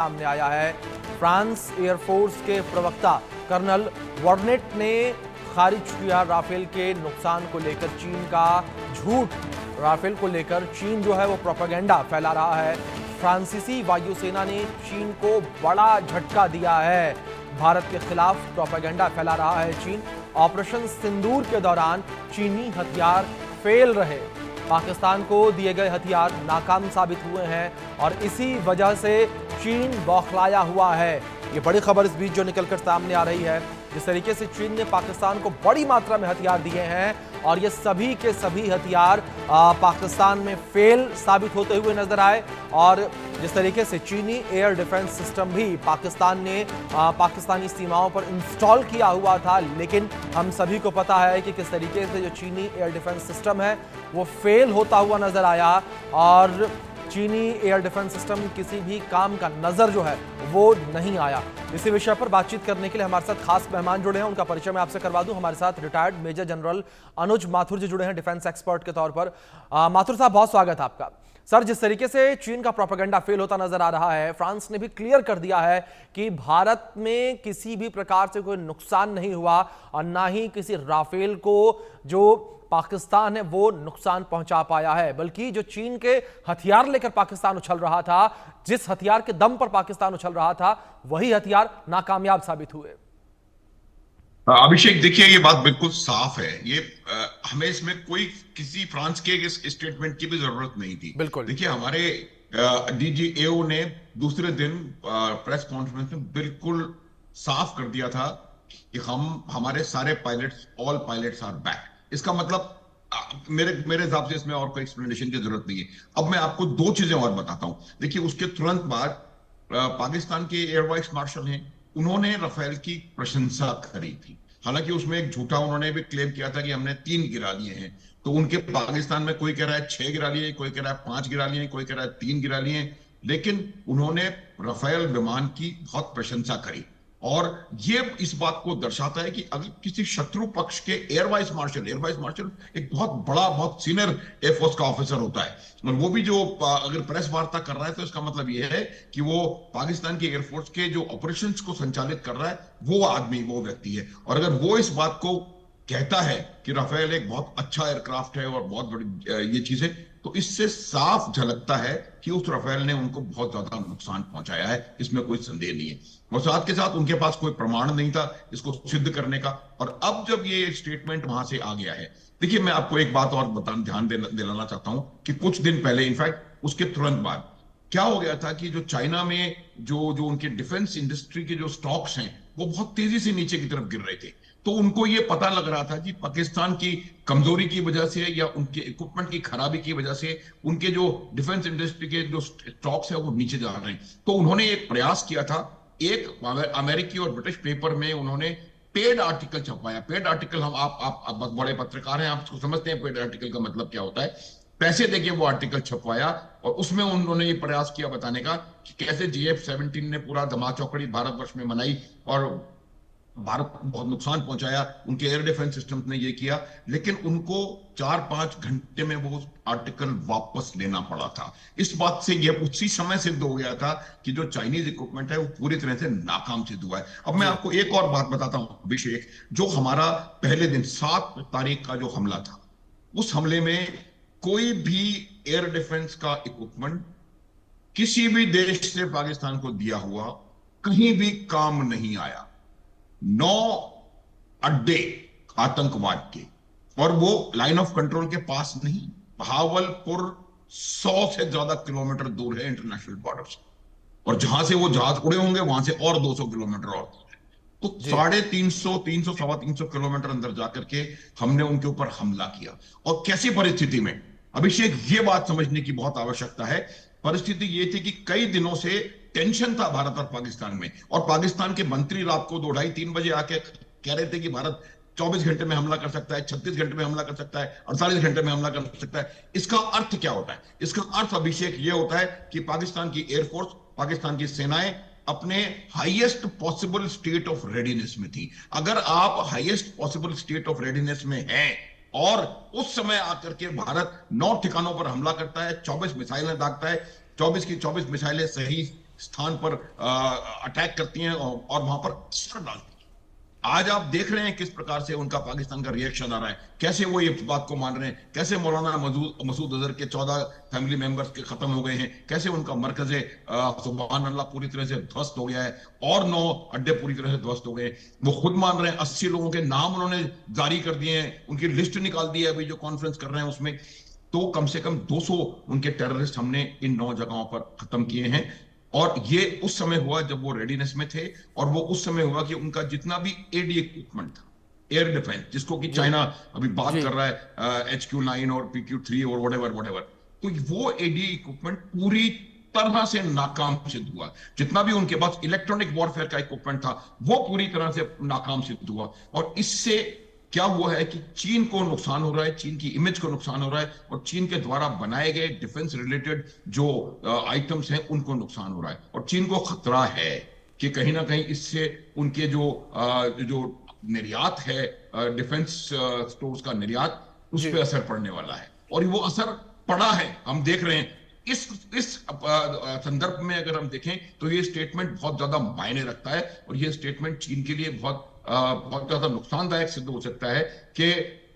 सामने आया है। फ्रांस एयरफोर्स के प्रवक्ता कर्नल वर्नेट ने खारिज किया राफेल के नुकसान को लेकर चीन का झूठ। राफेल को लेकर चीन जो है वो प्रोपेगेंडा फैला रहा है। फ्रांसीसी वायुसेना ने चीन को बड़ा झटका दिया है। भारत के खिलाफ प्रोपेगेंडा फैला रहा है चीन। ऑपरेशन सिंदूर के दौरान चीनी हथियार फेल रहे। पाकिस्तान को दिए गए हथियार नाकाम साबित हुए हैं और इसी वजह से चीन बौखलाया हुआ है। ये बड़ी खबर इस बीच जो निकलकर सामने आ रही है, जिस तरीके से चीन ने पाकिस्तान को बड़ी मात्रा में हथियार दिए हैं और ये सभी के सभी हथियार पाकिस्तान में फेल साबित होते हुए नजर आए। और जिस तरीके से चीनी एयर डिफेंस सिस्टम भी पाकिस्तान ने पाकिस्तानी सीमाओं पर इंस्टॉल किया हुआ था, लेकिन हम सभी को पता है कि किस तरीके से जो चीनी एयर डिफेंस सिस्टम है वो फेल होता हुआ नजर आया और चीनी एयर डिफेंस सिस्टम किसी भी काम का नजर जो है वो नहीं आया। इसी विषय पर बातचीत करने के लिए हमारे साथ खास मेहमान जुड़े हैं, उनका परिचय मैं आपसे करवा दूं। हमारे साथ रिटायर्ड मेजर जनरल अनुज माथुर जी जुड़े हैं डिफेंस एक्सपर्ट के तौर पर। माथुर साहब, बहुत स्वागत है आपका। सर, जिस तरीके से चीन का प्रोपेगेंडा फेल होता नजर आ रहा है, फ्रांस ने भी क्लियर कर दिया है कि भारत में किसी भी प्रकार से कोई नुकसान नहीं हुआ और ना ही किसी राफेल को जो पाकिस्तान है वो नुकसान पहुंचा पाया है, बल्कि जो चीन के हथियार लेकर पाकिस्तान उछल रहा था, जिस हथियार के दम पर पाकिस्तान उछल रहा था, वही हथियार नाकामयाब साबित हुए। अभिषेक, देखिए ये बात बिल्कुल साफ है। ये हमें इसमें कोई किसी फ्रांस के इस स्टेटमेंट की भी जरूरत नहीं थी। बिल्कुल। देखिए हमारे डीजीएओ ने दूसरे दिन प्रेस कॉन्फ्रेंस में बिल्कुल साफ कर दिया था कि हमारे सारे pilots, all pilots are back. इसका मतलब मेरे हिसाब से इसमें और कोई एक्सप्लेनेशन की जरूरत नहीं है। अब मैं आपको दो चीजें और बताता हूं। देखिए उसके तुरंत बाद पाकिस्तान के एयर वाइस मार्शल हैं, उन्होंने राफेल की प्रशंसा करी थी। हालांकि उसमें एक झूठा उन्होंने भी क्लेम किया था कि हमने 3 गिरा लिए हैं। तो उनके पाकिस्तान में कोई कह रहा है 6 गिरा लिए, कोई कह रहा है 5 गिरा लिए, कोई कह रहा है 3 गिरा लिए। लेकिन उन्होंने राफेल विमान की बहुत प्रशंसा करी और ये इस बात को दर्शाता है कि अगर किसी शत्रु पक्ष के एयर वाइस मार्शल एक बहुत बड़ा, बहुत सीनियर एयरफोर्स का ऑफिसर होता है और वो भी जो अगर प्रेस वार्ता कर रहा है तो इसका मतलब ये है कि वो पाकिस्तान के एयरफोर्स के जो ऑपरेशंस को संचालित कर रहा है वो आदमी, वो व्यक्ति है। और अगर वो इस बात को कहता है कि राफेल एक बहुत अच्छा एयरक्राफ्ट है और बहुत बड़ी ये चीज है, तो इससे साफ झलकता है कि उस राफेल ने उनको बहुत ज्यादा नुकसान पहुंचाया है। इसमें कोई संदेह नहीं है। और साथ के साथ उनके पास कोई प्रमाण नहीं था इसको सिद्ध करने का। और अब जब ये स्टेटमेंट वहां से आ गया है, देखिए मैं आपको एक बात और ध्यान दिलाना चाहता हूं कि कुछ दिन पहले, इनफैक्ट उसके तुरंत बाद क्या हो गया था कि जो चाइना में जो जो उनके डिफेंस इंडस्ट्री के जो स्टॉक्स हैं वो बहुत तेजी से नीचे की तरफ गिर रहे थे। तो उनको ये पता लग रहा था कि पाकिस्तान की कमजोरी की वजह से या उनके इक्विपमेंट की खराबी की वजह से उनके जो डिफेंस इंडस्ट्री के जो स्टॉक्स है वो नीचे जा रहे हैं। तो उन्होंने एक प्रयास किया था। एक अमेरिकी और ब्रिटिश पेपर में उन्होंने पेड आर्टिकल छपवाया। पेड आर्टिकल, हम आप बड़े पत्रकार हैं, आप इसको समझते हैं पेड आर्टिकल का मतलब क्या होता है। पैसे देके वो आर्टिकल छपवाया और उसमें उन्होंने ये प्रयास किया बताने का कि कैसे JF-17 ने पूरा धमा चौकड़ी भारतवर्ष में मनाई और भारत को बहुत नुकसान पहुंचाया। उनके एयर डिफेंस सिस्टम ने ये किया, लेकिन उनको 4-5 घंटे में वो आर्टिकल वापस लेना पड़ा था। इस बात से ये उसी समय सिद्ध हो गया था कि जो चाइनीज इक्विपमेंट है वो पूरी तरह से नाकाम सिद्ध हुआ है। अब मैं आपको एक और बात बताता हूं अभिषेक। जो हमारा पहले दिन 7 तारीख का जो हमला था, उस हमले में कोई भी एयर डिफेंस का इक्विपमेंट किसी भी देश से पाकिस्तान को दिया हुआ कहीं भी काम नहीं आया। 9 अड्डे आतंकवाद के, और वो लाइन ऑफ कंट्रोल के पास नहीं, भावलपुर 100 से ज्यादा किलोमीटर दूर है इंटरनेशनल बॉर्डर से। और जहां से वो जहाज उड़े होंगे वहां से और 200 किलोमीटर और दूर है। तो 350, 300 किलोमीटर अंदर जाकर के हमने उनके ऊपर हमला किया। और कैसी परिस्थिति में, अभिषेक ये बात समझने की बहुत आवश्यकता है। परिस्थिति ये थी कि कई दिनों से टेंशन था भारत और पाकिस्तान में, और पाकिस्तान के मंत्री रात को 2-2:30-3 बजे आके कह रहे थे कि भारत 24 घंटे में हमला कर सकता है, 36 घंटे में हमला कर सकता है, 48 घंटे में हमला कर सकता है। इसका अर्थ क्या होता है? इसका अर्थ अभिषेक ये होता है कि पाकिस्तान की एयरफोर्स, पाकिस्तान की सेनाएं अपने highest possible state of readiness में थी। अगर आप highest possible state of readiness में हैं और उस समय आकर के भारत 9 ठिकानों पर हमला करता है, 24 मिसाइलें दागता है, 24 की 24 मिसाइलें सही स्थान पर अटैक करती हैं और वहां पर असर डालती हैं। आज आप देख रहे हैं किस प्रकार से उनका पाकिस्तान का रिएक्शन आ रहा है, कैसे वो ये बात को मान रहे हैं, कैसे मौलाना मसूद अजहर के 14 फैमिली मेंबर्स के खत्म हो गए हैं, कैसे उनका मरकज सुभान अल्लाह पूरी तरह से ध्वस्त हो गया है और 9 अड्डे पूरी तरह से ध्वस्त हो गए। वो खुद मान रहे हैं, 80 लोगों के नाम उन्होंने जारी कर दिए हैं, उनकी लिस्ट निकाल दी है अभी जो कॉन्फ्रेंस कर रहे हैं उसमें। तो कम से कम 200 उनके टेररिस्ट हमने इन 9 जगहों पर खत्म किए हैं। और ये उस समय हुआ जब वो रेडीनेस में थे, और वो उस समय हुआ कि उनका जितना भी एडी इक्विपमेंट था, एयर डिफेंस, जिसको कि चाइना अभी बात जी कर रहा है, HQ9 और PQ3 और व्हाटएवर, तो वो एडी इक्विपमेंट पूरी तरह से नाकाम सिद्ध हुआ। जितना भी उनके पास इलेक्ट्रॉनिक वॉरफेयर का इक्विपमेंट था वो पूरी तरह से नाकाम सिद्ध हुआ। और इससे क्या हुआ है कि चीन को नुकसान हो रहा है, चीन की इमेज को नुकसान हो रहा है, और चीन के द्वारा बनाए गए डिफेंस रिलेटेड जो आइटम्स हैं उनको नुकसान हो रहा है। और चीन को खतरा है कि कहीं ना कहीं इससे उनके जो निर्यात है, डिफेंस स्टोर्स का निर्यात, उस जी पर असर पड़ने वाला है। और वो असर पड़ा है, हम देख रहे हैं। इस संदर्भ में अगर हम देखें तो ये स्टेटमेंट बहुत ज्यादा मायने रखता है, और ये स्टेटमेंट चीन के लिए बहुत ज्यादा नुकसानदायक सिद्ध हो सकता है कि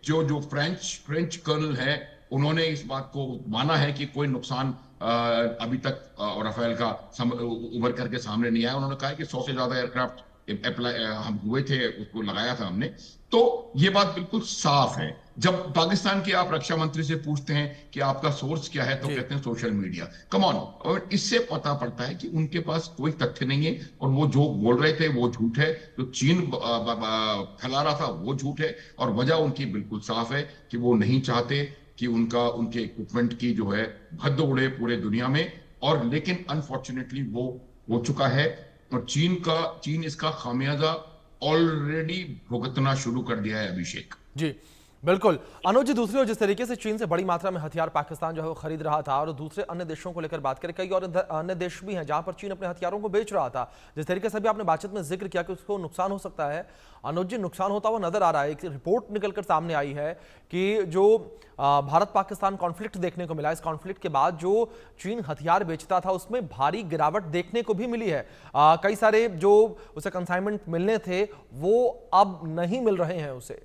जो फ्रेंच कर्नल है उन्होंने इस बात को माना है कि कोई नुकसान अभी तक राफेल का उभर करके सामने नहीं आया। उन्होंने कहा कि 100 से ज्यादा एयरक्राफ्ट हम हुए थे, उसको लगाया था हमने। तो ये बात बिल्कुल साफ है। जब पाकिस्तान के आप रक्षा मंत्री से पूछते हैं कि आपका सोर्स क्या है, तो जी कहते हैं सोशल मीडिया। Come on. और इससे पता पड़ता है कि उनके पास कोई तथ्य नहीं है, और वो जो बोल रहे थे वो झूठ है, जो चीन फैला रहा था वो झूठ है। और वजह उनकी बिल्कुल साफ है कि वो नहीं चाहते कि उनके इक्विपमेंट की जो है भद्द उड़े पूरे दुनिया में। और लेकिन अनफॉर्चुनेटली वो हो चुका है, और चीन इसका खामियाजा ऑलरेडी भुगतना शुरू कर दिया है, अभिषेक। जी बिल्कुल। अनुज जी, दूसरी ओर जिस तरीके से चीन से बड़ी मात्रा में हथियार पाकिस्तान जो है वो खरीद रहा था, और दूसरे अन्य देशों को लेकर बात करें, कई और अन्य देश भी हैं जहां पर चीन अपने हथियारों को बेच रहा था, जिस तरीके से भी आपने बातचीत में जिक्र किया कि उसको नुकसान हो सकता है। अनुज जी, नुकसान होता हुआ नजर आ रहा है। एक रिपोर्ट निकलकर सामने आई है कि जो भारत पाकिस्तान कॉन्फ्लिक्ट देखने को मिला, इस कॉन्फ्लिक्ट के बाद जो चीन हथियार बेचता था उसमें भारी गिरावट देखने को भी मिली है। कई सारे जो उसे कंसाइनमेंट मिलने थे वो अब नहीं मिल रहे हैं उसे।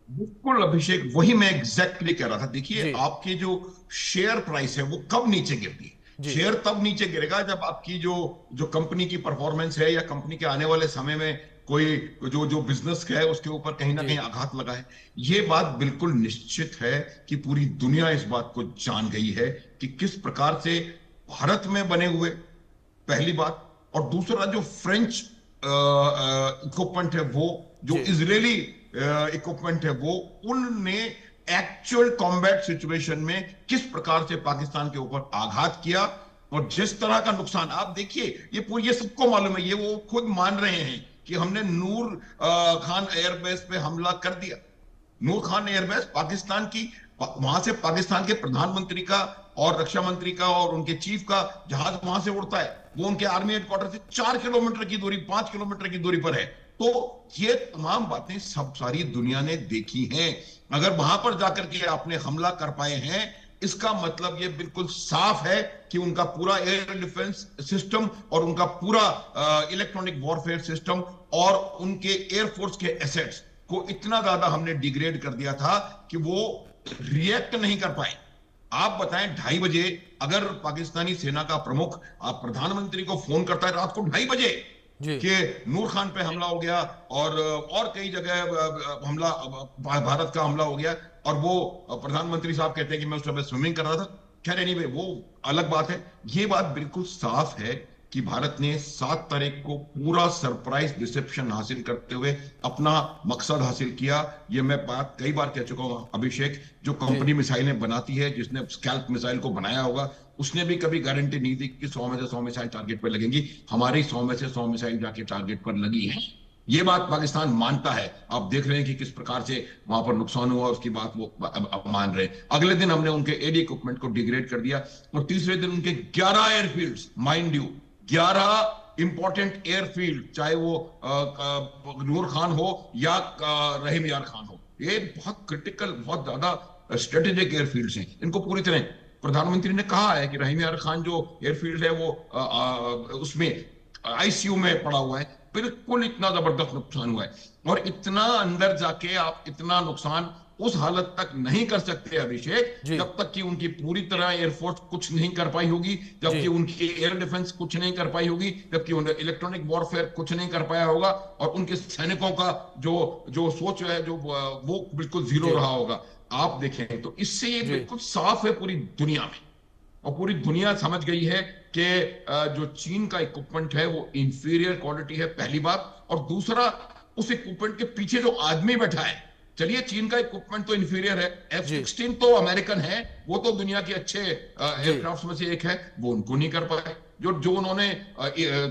बिल्कुल अभिषेक, वही मैं एग्जैक्टली कह रहा था। देखिए, जी आपकी जो शेयर प्राइस है वो कब नीचे गिरती है? जी शेयर तब नीचे गिरेगा जब आपकी जो कंपनी की परफॉर्मेंस है, या कंपनी के आने वाले समय में कोई जो बिजनेस है उसके ऊपर कहीं ना जी कहीं आघात लगा है। ये बात बिल्कुल निश्चित है कि पूरी दुनिया इस बात को जान गई है कि किस प्रकार से भारत में बने हुए, पहली बात, और दूसरा जो फ्रेंच इक्विपमेंट है, वो जो जी इजरायली इक्विपमेंट है, वो उनने एक्चुअल कॉम्बैट सिचुएशन में किस प्रकार से पाकिस्तान के ऊपर आघात किया। और जिस तरह का नुकसान आप देखिए, ये सबको मालूम है, ये वो खुद मान रहे हैं कि हमने नूर खान एयरबेस पे हमला कर दिया। नूर खान एयरबेस पाकिस्तान की, वहां से पाकिस्तान के प्रधानमंत्री का और रक्षा मंत्री का और उनके चीफ का जहाज वहां से उड़ता है। वो उनके आर्मी हेडक्वार्टर से 4 किलोमीटर की दूरी, 5 किलोमीटर की दूरी पर है। तो ये तमाम बातें सब सारी दुनिया ने देखी हैं। अगर वहां पर जाकर के आपने हमला कर पाए हैं, इसका मतलब ये बिल्कुल साफ है कि उनका पूरा एयर डिफेंस सिस्टम और उनका पूरा इलेक्ट्रॉनिक वॉरफेयर सिस्टम और उनके एयरफोर्स के एसेट्स को इतना ज्यादा हमने डिग्रेड कर दिया था कि वो रिएक्ट नहीं कर पाए। आप बताएं, 2:30 बजे अगर पाकिस्तानी सेना का प्रमुख आप प्रधानमंत्री को फोन करता है रात को 2:30 बजे कि नूर खान पे हमला हो गया और कई जगह हमला, भारत का हमला हो गया, और वो प्रधानमंत्री साहब कहते हैं कि मैं उस समय स्विमिंग कर रहा था। खैर एनीवे, वो अलग बात है। ये बात बिल्कुल साफ है कि भारत ने 7 तारीख को पूरा सरप्राइज रिसेप्शन हासिल करते हुए अपना मकसद हासिल किया। ये मैं बात कई बार कह चुका हूं अभिषेक। जो कंपनी मिसाइलें बनाती है, जिसने स्कैल्प मिसाइल को बनाया होगा, उसने भी कभी गारंटी नहीं दी कि 100 में से 100 मिसाइल टारगेट पर लगेंगी। हमारी 100 में से 100 मिसाइल जाके टारगेट पर लगी है। ये बात पाकिस्तान मानता है। आप देख रहे हैं कि किस प्रकार से वहां पर नुकसान हुआ, उसकी बात वो अब मान रहे हैं। अगले दिन हमने उनके एडी इक्विपमेंट को डिग्रेड कर दिया, और तीसरे दिन उनके 11 airfields, mind you 11 important airfield, चाहे वो नूर खान हो या रहीम यार खान हो, ये बहुत क्रिटिकल, बहुत ज्यादा स्ट्रेटेजिक एयरफील्ड्स हैं, इनको पूरी तरह प्रधानमंत्री ने कहा है कि रहीम यार खान जो एयरफील्ड है वो उसमें आईसीयू में पड़ा हुआ है। बिल्कुल इतना जबरदस्त नुकसान हुआ है, और इतना अंदर जाके आप इतना नुकसान उस हालत तक नहीं कर सकते अभिषेक, जी जब तक कि उनकी पूरी तरह एयरफोर्स कुछ नहीं कर पाई होगी, जबकि उनकी एयर डिफेंस कुछ नहीं कर पाई होगी, जबकि उन्हें इलेक्ट्रॉनिक वॉरफेयर कुछ नहीं कर पाया होगा, और उनके सैनिकों का जो जो सोच है जो वो बिल्कुल जीरो रहा होगा। आप देखें तो इससे ये बिल्कुल साफ है पूरी दुनिया में, और पूरी दुनिया समझ गई है कि जो चीन का इक्विपमेंट है वो इंफीरियर क्वालिटी है, पहली बात। और दूसरा, उस इक्विपमेंट के पीछे जो आदमी बैठा है, चलिए चीन का इक्विपमेंट तो इंफीरियर है, F-16 तो अमेरिकन है, वो तो दुनिया के अच्छे एयरक्राफ्ट में से एक है, वो उनको नहीं कर पाए। जो उन्होंने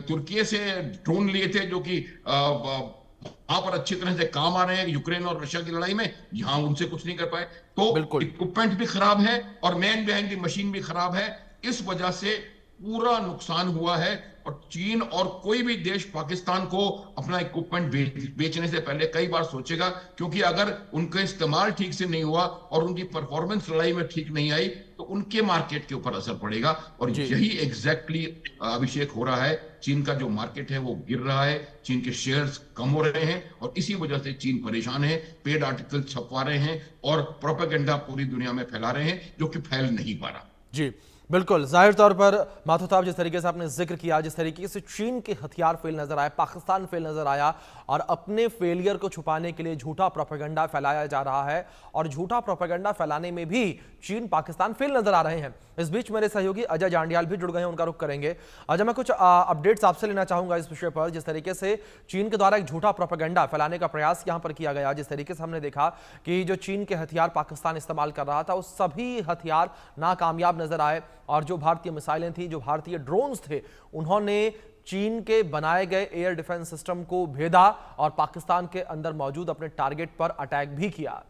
तुर्की से ड्रोन लिए थे जो कि वहां पर अच्छी तरह से काम आ रहे हैं यूक्रेन और रशिया की लड़ाई में, यहां उनसे कुछ नहीं कर पाए। तो इक्विपमेंट भी खराब है और मैन बिहाइंड द मशीन भी खराब है। इस वजह से पूरा नुकसान हुआ है, और चीन और कोई भी देश पाकिस्तान को अपना इक्विपमेंट बेचने से पहले कई बार सोचेगा, क्योंकि अगर उनका इस्तेमाल ठीक से नहीं हुआ और उनकी परफॉर्मेंस लड़ाई में ठीक नहीं आई तो उनके मार्केट के ऊपर असर पड़ेगा। और यही एग्जैक्टली अभिषेक हो रहा है। चीन का जो मार्केट है वो गिर रहा है, चीन के शेयर्स कम हो रहे हैं, और इसी वजह से चीन परेशान है, पेड आर्टिकल छपवा रहे हैं और प्रोपेगेंडा पूरी दुनिया में फैला रहे हैं, जो कि फैल नहीं पा रहा। जी बिल्कुल, जाहिर तौर पर माथुर साहब, जिस तरीके से आपने जिक्र किया, जिस तरीके से चीन के हथियार फेल नजर आए, पाकिस्तान फेल नजर आया, और अपने फेलियर को छुपाने के लिए झूठा प्रोपेगेंडा फैलाया जा रहा है, और झूठा प्रोपेगेंडा फैलाने में भी चीन पाकिस्तान फेल नजर आ रहे हैं। इस बीच मेरे सहयोगी अजय जांडियाल भी जुड़ गए हैं, उनका रुख करेंगे। अजय, मैं कुछ अपडेट्स आपसे लेना चाहूंगा इस विषय पर, जिस तरीके से चीन के द्वारा एक झूठा प्रोपेगेंडा फैलाने का प्रयास यहां पर किया गया। जिस तरीके से हमने देखा कि जो चीन के हथियार पाकिस्तान इस्तेमाल कर रहा था, वो सभी हथियार नाकामयाब नजर आए, और जो भारतीय मिसाइलें थी, जो भारतीय ड्रोन्स थे, उन्होंने चीन के बनाए गए एयर डिफेंस सिस्टम को भेदा और पाकिस्तान के अंदर मौजूद अपने टारगेट पर अटैक भी किया।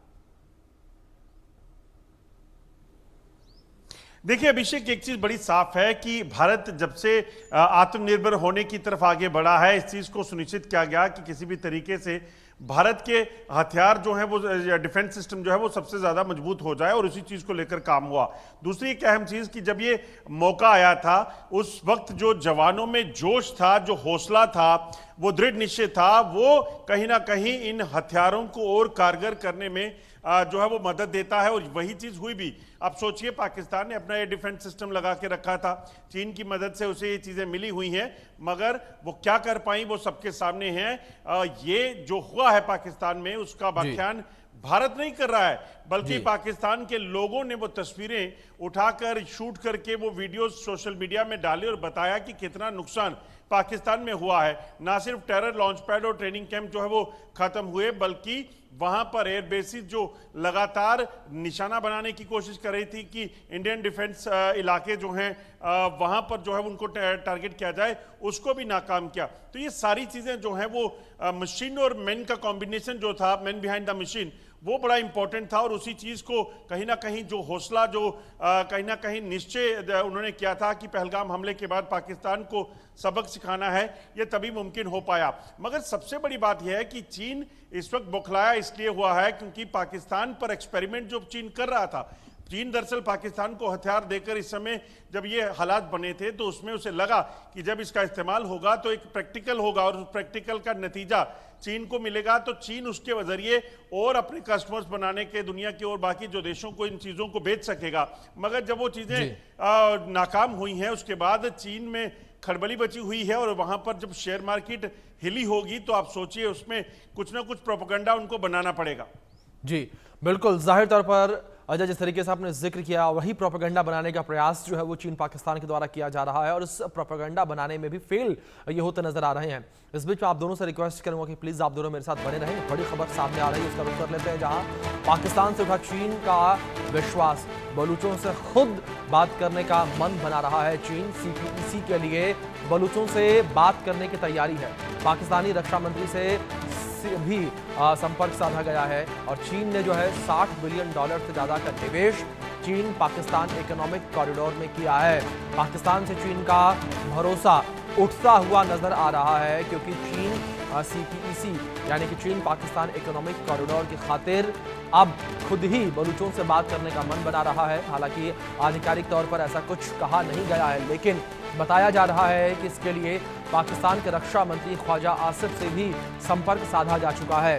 देखिए अभिषेक, एक चीज बड़ी साफ है कि भारत जब से आत्मनिर्भर होने की तरफ आगे बढ़ा है, इस चीज को सुनिश्चित किया गया कि किसी भी तरीके से भारत के हथियार जो है वो डिफेंस सिस्टम जो है वो सबसे ज्यादा मजबूत हो जाए, और उसी चीज को लेकर काम हुआ। दूसरी एक अहम चीज कि जब ये मौका आया था, उस वक्त जो जवानों में जोश था, जो हौसला था, वो दृढ़ निश्चय था, वो कहीं ना कहीं इन हथियारों को और कारगर करने में जो है वो मदद देता है, और वही चीज हुई भी। आप सोचिए, पाकिस्तान ने अपना ये डिफेंस सिस्टम लगा के रखा था, चीन की मदद से उसे ये चीजें मिली हुई हैं, मगर वो क्या कर पाई वो सबके सामने है। ये जो हुआ है पाकिस्तान में, उसका व्याख्यान भारत नहीं कर रहा है, बल्कि पाकिस्तान के लोगों ने वो तस्वीरें उठाकर शूट करके वो वीडियो सोशल मीडिया में डाले और बताया कि कितना नुकसान पाकिस्तान में हुआ है। ना सिर्फ टेरर लॉन्च पैड और ट्रेनिंग कैंप जो है वो खत्म हुए, बल्कि वहां पर एयर बेसिस जो लगातार निशाना बनाने की कोशिश कर रही थी कि इंडियन डिफेंस इलाके जो हैं वहां पर जो है उनको टारगेट किया जाए, उसको भी नाकाम किया। तो ये सारी चीजें जो हैं वो मशीन और मैन का कॉम्बिनेशन जो था, मैन बिहाइंड द मशीन, वो बड़ा इंपॉर्टेंट था। और उसी चीज को कहीं ना कहीं जो हौसला, जो कहीं ना कहीं निश्चय उन्होंने किया था कि पहलगाम हमले के बाद पाकिस्तान को सबक सिखाना है, ये तभी मुमकिन हो पाया। मगर सबसे बड़ी बात यह है कि चीन इस वक्त बौखलाया इसलिए हुआ है क्योंकि पाकिस्तान पर एक्सपेरिमेंट जो चीन कर रहा था, चीन दरअसल पाकिस्तान को हथियार देकर इस समय जब ये हालात बने थे तो उसमें उसे लगा कि जब इसका इस्तेमाल होगा तो एक प्रैक्टिकल होगा, और उस प्रैक्टिकल का नतीजा चीन को मिलेगा, तो चीन उसके जरिए और अपने कस्टमर्स बनाने के दुनिया के और बाकी जो देशों को इन चीज़ों को बेच सकेगा। मगर जब वो चीज़ें नाकाम हुई हैं, उसके बाद चीन में खड़बली बची हुई है, और वहां पर जब शेयर मार्केट हिली होगी तो आप सोचिए उसमें कुछ ना कुछ प्रोपेगेंडा उनको बनाना पड़ेगा। जी बिल्कुल, जाहिर तौर पर अजय, जिस तरीके से आपने जिक्र किया, वही प्रोपेगेंडा बनाने का प्रयास जो है वो चीन पाकिस्तान के द्वारा किया जा रहा है, और इस प्रोपेगेंडा बनाने में भी फेल ये होते नजर आ रहे हैं। इस बीच में आप दोनों से रिक्वेस्ट करूंगा कि प्लीज आप दोनों मेरे साथ बने रहें। बड़ी खबर सामने आ रही है, उसका रुख कर लेते हैं, जहां पाकिस्तान से उठा चीन का विश्वास, बलूचों से खुद बात करने का मन बना रहा है चीन। CPEC के लिए बलूचों से बात करने की तैयारी है। पाकिस्तानी रक्षा मंत्री से भी संपर्क साधा गया है, और चीन ने जो है $60 बिलियन से ज्यादा का निवेश चीन पाकिस्तान इकोनॉमिक कॉरिडोर में किया है। पाकिस्तान से चीन का भरोसा उठता हुआ नजर आ रहा है, क्योंकि चीन CPEC यानी कि चीन पाकिस्तान इकोनॉमिक कॉरिडोर की खातिर अब खुद ही बलूचों से बात करने का मन बना रहा है। हालांकि आधिकारिक तौर पर ऐसा कुछ कहा नहीं गया है, लेकिन बताया जा रहा है कि इसके लिए पाकिस्तान के रक्षा मंत्री ख्वाजा आसिफ से भी संपर्क साधा जा चुका है।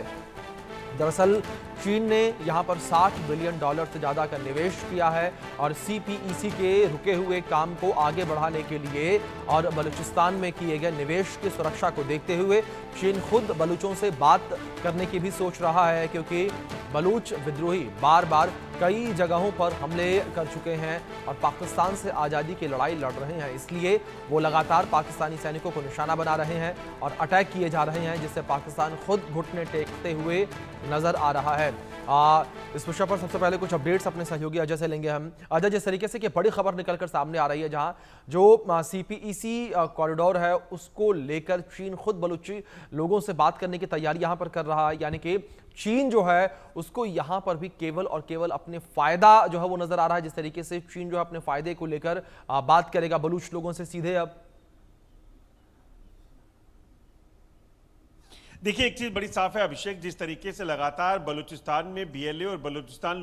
दरअसल चीन ने यहां पर $60 बिलियन से ज्यादा का निवेश किया है और CPEC के रुके हुए काम को आगे बढ़ाने के लिए और बलूचिस्तान में किए गए निवेश की सुरक्षा को देखते हुए चीन खुद बलूचों से बात करने की भी सोच रहा है, क्योंकि बलूच विद्रोही बार बार कई जगहों पर हमले कर चुके हैं और पाकिस्तान से आज़ादी की लड़ाई लड़ रहे हैं। इसलिए वो लगातार पाकिस्तानी सैनिकों को निशाना बना रहे हैं और अटैक किए जा रहे हैं, जिससे पाकिस्तान खुद घुटने टेकते हुए नजर आ रहा है। इस विषय पर सबसे पहले कुछ अपडेट्स अपने सहयोगी अजय से लेंगे हम। अजय, जिस तरीके से कि बड़ी खबर निकलकर सामने आ रही है, जहां जो CPEC कॉरिडोर है उसको लेकर चीन खुद बलूची लोगों से बात करने की तैयारी यहां पर कर रहा है, यानी कि चीन जो है उसको यहां पर भी केवल और केवल अपने फायदा जो है वो नजर आ रहा है। जिस तरीके से चीन जो है अपने फायदे को लेकर बात करेगा बलूच लोगों से सीधे। अब देखिए, एक चीज बड़ी साफ है अभिषेक, जिस तरीके से लगातार बलूचिस्तान में BLA और बलूचिस्तान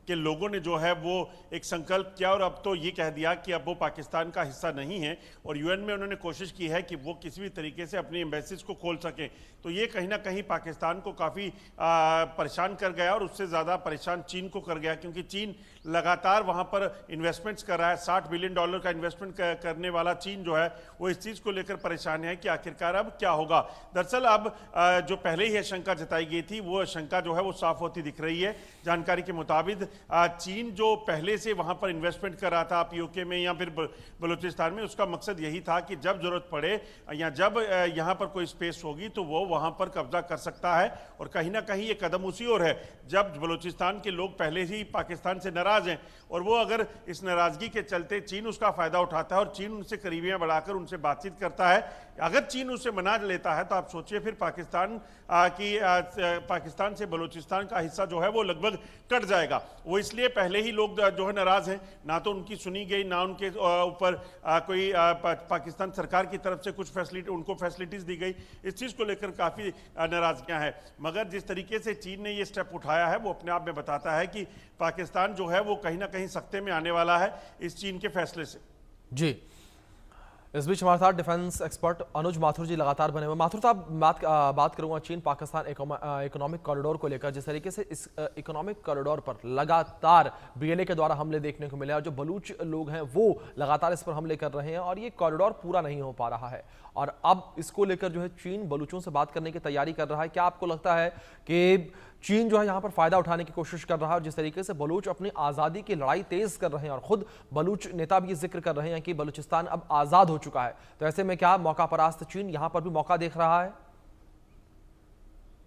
लोगों ने जो है वो एक संकल्प किया और अब तो ये कह दिया कि अब वो पाकिस्तान का हिस्सा नहीं है और UN में उन्होंने कोशिश की है कि वो किसी भी तरीके से अपनी एम्बेसीज को खोल सकें। तो ये कहीं ना कहीं पाकिस्तान को काफ़ी परेशान कर गया और उससे ज़्यादा परेशान चीन को कर गया, क्योंकि चीन लगातार वहाँ पर इन्वेस्टमेंट्स कर रहा है। $60 बिलियन का इन्वेस्टमेंट करने वाला चीन जो है वो इस चीज़ को लेकर परेशान है कि आखिरकार अब क्या होगा। दरअसल अब जो पहले ही शंका जताई गई थी वो शंका जो है वो साफ होती दिख रही है। जानकारी के मुताबिक चीन जो पहले से वहां पर इन्वेस्टमेंट कर रहा था POK में या फिर बलूचिस्तान में, उसका मकसद यही था कि जब जरूरत पड़े या जब यहां पर कोई स्पेस होगी तो वो वहां पर कब्जा कर सकता है। और कहीं ना कहीं ये कदम उसी ओर है जब बलूचिस्तान के लोग पहले ही पाकिस्तान से नाराज हैं और वो अगर इस नाराजगी के चलते चीन उसका फायदा उठाता है और चीन उनसे करीबियां बढ़ाकर उनसे बातचीत करता है। अगर चीन उससे मना लेता है तो आप सोचिए फिर पाकिस्तान से बलूचिस्तान का हिस्सा जो है वो लगभग कट जाएगा। वो इसलिए पहले ही लोग जो है नाराज हैं, ना तो उनकी सुनी गई, ना उनके ऊपर कोई पाकिस्तान सरकार की तरफ से कुछ उनको फैसिलिटीज दी गई। इस चीज को लेकर काफी नाराजगियां हैं। मगर जिस तरीके से चीन ने ये स्टेप उठाया है वो अपने आप में बताता है कि पाकिस्तान जो है वो कहीं ना कहीं सख्ते में आने वाला है इस चीन के फैसले से। जी, इस बीच हमारे साथ डिफेंस एक्सपर्ट अनुज माथुर जी लगातार बने हुए। माथुर साहब, बात करूंगा चीन पाकिस्तान इकोनॉमिक कॉरिडोर को लेकर। जिस तरीके से इस इकोनॉमिक कॉरिडोर पर लगातार BLA के द्वारा हमले देखने को मिले और जो बलूच लोग हैं वो लगातार इस पर हमले कर रहे हैं और ये कॉरिडोर पूरा नहीं हो पा रहा है और अब इसको लेकर जो है चीन बलूचों से बात करने की तैयारी कर रहा है। क्या आपको लगता है कि चीन जो है यहाँ पर फायदा उठाने की कोशिश कर रहा है और जिस तरीके से बलूच अपनी आज़ादी की लड़ाई तेज कर रहे हैं और खुद बलूच नेता भी जिक्र कर रहे हैं कि बलूचिस्तान अब आज़ाद हो चुका है, तो ऐसे में क्या मौका परास्त चीन यहाँ पर भी मौका देख रहा है?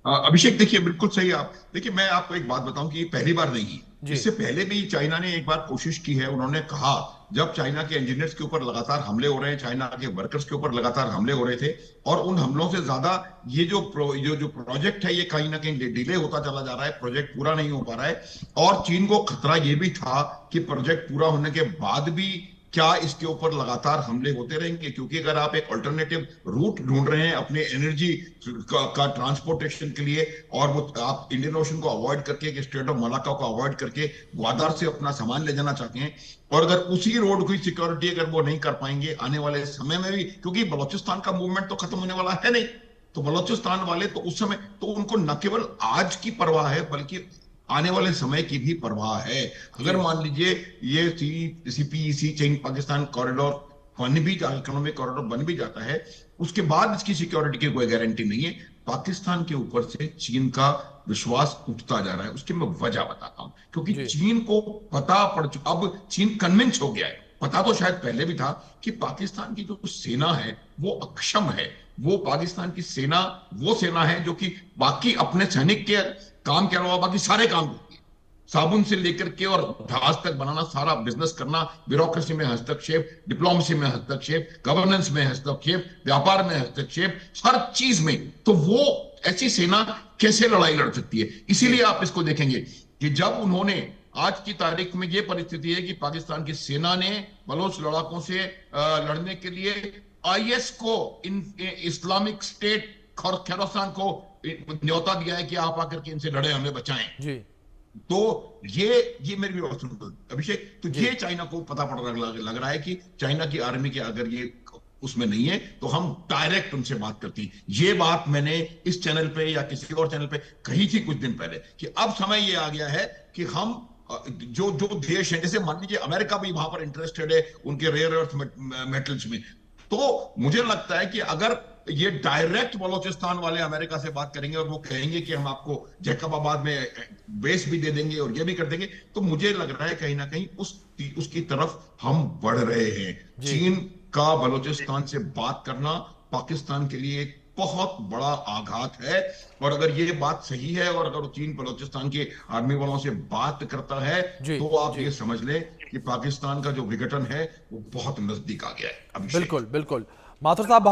अभिषेक, देखिए बिल्कुल सही। आप देखिए, मैं आपको एक बात बताऊं कि ये पहली बार नहीं, इससे पहले भी चाइना ने एक बार कोशिश की है। उन्होंने कहा, जब चाइना के इंजीनियर्स के ऊपर लगातार हमले हो रहे हैं, चाइना के वर्कर्स के ऊपर लगातार हमले हो रहे थे और उन हमलों से ज्यादा ये जो प्रोजेक्ट है ये कहीं ना कहीं डिले होता चला जा रहा है, प्रोजेक्ट पूरा नहीं हो पा रहा है। और चीन को खतरा ये भी था कि प्रोजेक्ट पूरा होने के बाद भी क्या इसके ऊपर लगातार हमले होते रहेंगे, क्योंकि अगर आप एक अल्टरनेटिव रूट ढूंढ रहे हैं अपने एनर्जी का ट्रांसपोर्टेशन के लिए और वो आप इंडियन ओशन को अवॉइड करके, स्ट्रेट ऑफ मलाक्का को अवॉइड करके ग्वादार से अपना सामान ले जाना चाहते हैं और अगर उसी रोड की सिक्योरिटी अगर वो नहीं कर पाएंगे आने वाले समय में भी, क्योंकि बलूचिस्तान का मूवमेंट तो खत्म होने वाला है नहीं, तो बलूचिस्तान वाले तो उस समय तो उनको न केवल आज की परवाह है बल्कि आने वाले समय की भी परवाह है। अगर मान लीजिए ये CPEC चीन पाकिस्तान कॉरिडोर बन भी इकोनॉमिक कॉरिडोर बन भी जाता है, उसके बाद इसकी सिक्योरिटी की कोई गारंटी नहीं है। पाकिस्तान के ऊपर से चीन का विश्वास उठता जा रहा है। उसकी मैं वजह बताता हूं, क्योंकि चीन को पता पड़ चुका, अब चीन कन्विंस हो गया है। पता तो शायद पहले भी था कि पाकिस्तान की जो सेना है वो अक्षम है। वो पाकिस्तान की सेना वो सेना है जो कि बाकी अपने सैनिक के काम के अलावा बाकी सारे काम करती है, साबुन से लेकर के और जहाज तक बनाना, सारा बिजनेस करना, ब्यूरोक्रेसी में हस्तक्षेप, डिप्लोमेसी में हस्तक्षेप, गवर्नेंस में हस्तक्षेप, व्यापार में हस्तक्षेप, हर चीज में। तो वो ऐसी सेना कैसे लड़ाई लड़ सकती है? इसीलिए आप इसको देखेंगे कि जब उन्होंने आज की तारीख में ये परिस्थिति है कि पाकिस्तान की सेना ने बलोच लड़ाकों से लड़ने के लिए IS को, इस्लामिक स्टेट खैरस्तान को न्योता दिया है कि आप आकर के इनसे लड़े, हमें बचाएं। जी तो ये मेरी भी बात सुनो अभिषेक, तो ये चाइना को पता पड़ लग रहा है कि चाइना की आर्मी के अगर ये उसमें नहीं है तो हम डायरेक्ट उनसे बात करती। ये बात मैंने इस चैनल पे या किसी और चैनल पे कही थी कुछ दिन पहले कि अब समय ये आ गया है कि हम जो जो देश है, जैसे मान लीजिए अमेरिका भी वहां पर इंटरेस्टेड है उनके रेयर अर्थ मेटल्स में, तो मुझे लगता है कि अगर ये डायरेक्ट बलोचिस्तान वाले अमेरिका से बात करेंगे और वो कहेंगे कि हम आपको जैकबाबाद में बेस भी दे देंगे और ये भी कर देंगे, तो मुझे लग रहा है कहीं ना कहीं उसकी तरफ हम बढ़ रहे हैं। चीन का बलोचिस्तान से बात करना पाकिस्तान के लिए एक बहुत बड़ा आघात है, और अगर ये बात सही है और अगर चीन बलोचिस्तान के आर्मी वालों से बात करता है तो आप ये समझ लें कि पाकिस्तान का जो विघटन है वो बहुत नजदीक आ गया है। बिल्कुल बिल्कुल। माथुर साहब बहुत